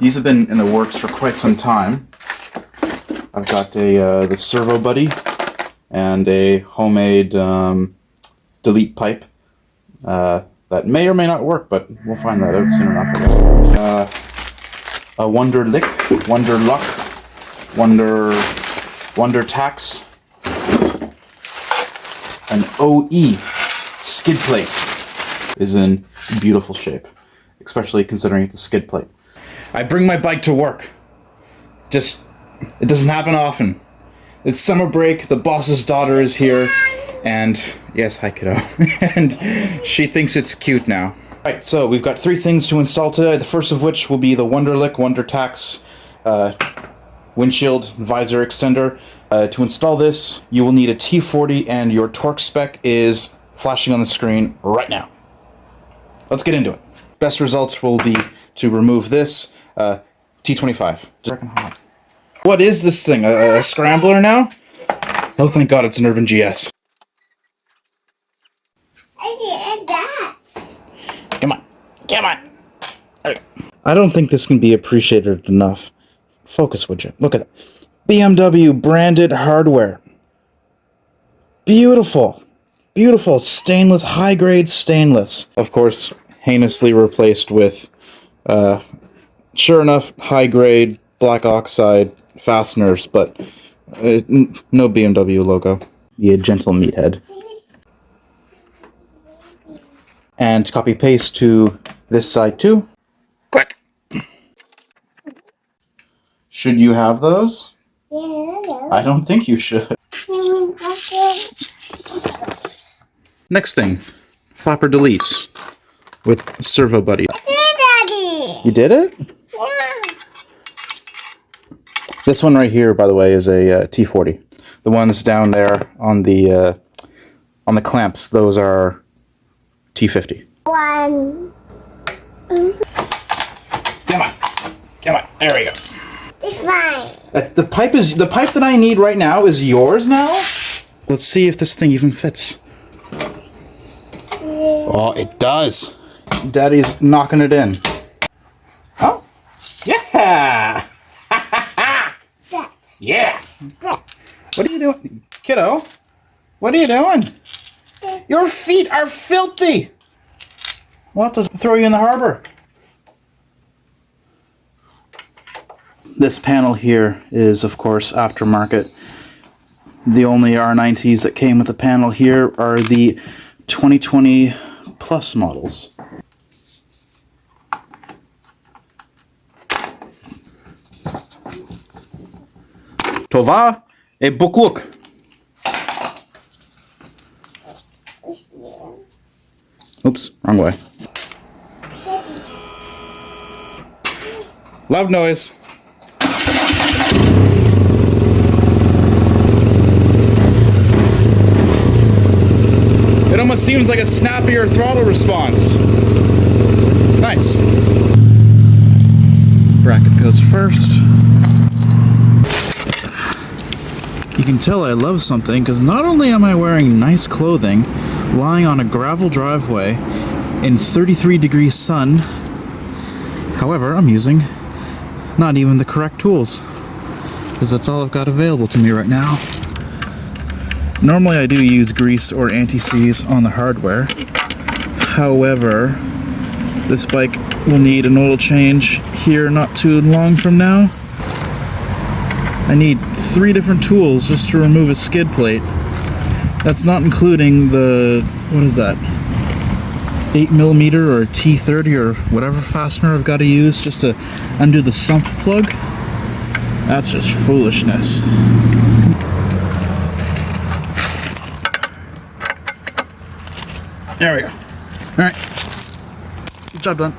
These have been in the works for quite some time. I've got the servo buddy and a homemade delete pipe that may or may not work, but we'll find that out soon enough, I guess. A Wonder Lick, Wonder Luck, Wonder Tax, an OE Skidplate is in beautiful shape, especially considering it's a skid plate. I bring my bike to work. It doesn't happen often. It's summer break, the boss's daughter is here, and yes, hi kiddo, and she thinks it's cute now. Alright, so we've got 3 things to install today, the first of which will be the Wonder Lick, Wonder Tax windshield visor extender. To install this, you will need a T40, and your torque spec is flashing on the screen right now. Let's get into it. Best results will be to remove this T25. What is this thing? A scrambler now? Oh, thank God, it's an Urban GS. Come on. Come on. There we go. I don't think this can be appreciated enough. Focus, would you? Look at that. BMW branded hardware. Beautiful. Beautiful. Stainless, high-grade stainless. Of course, heinously replaced with, sure enough, high-grade black oxide fasteners, but no BMW logo. Be a gentle meathead. And copy-paste to this side too. Click! Should you have those? Yeah. I don't think you should. Next thing, flapper deletes with servo buddy. I did it, Daddy! You did it? Yeah. This one right here, by the way, is a T40. The ones down there on the clamps, those are T50. One. Come on, come on. There we go. It's fine. The pipe that I need right now is yours now. Let's see if this thing even fits. Oh, it does. Daddy's knocking it in. Oh, yeah. Yeah. What are you doing, kiddo? What are you doing? Your feet are filthy. We'll have to throw you in the harbor. This panel here is, of course, aftermarket. The only R90s that came with the panel here are the 2020 Plus models. Tova et bukluk. Oops, wrong way. Loud noise. It almost seems like a snappier throttle response. Nice. Bracket goes first. You can tell I love something because not only am I wearing nice clothing, lying on a gravel driveway in 33-degree sun, however, I'm using not even the correct tools because that's all I've got available to me right now. Normally I do use grease or anti-seize on the hardware. However, this bike will need an oil change here not too long from now. I need 3 different tools just to remove a skid plate. That's not including the, what is that, 8mm or T30 or whatever fastener I've got to use just to undo the sump plug. That's just foolishness. There we go. Alright. Job done.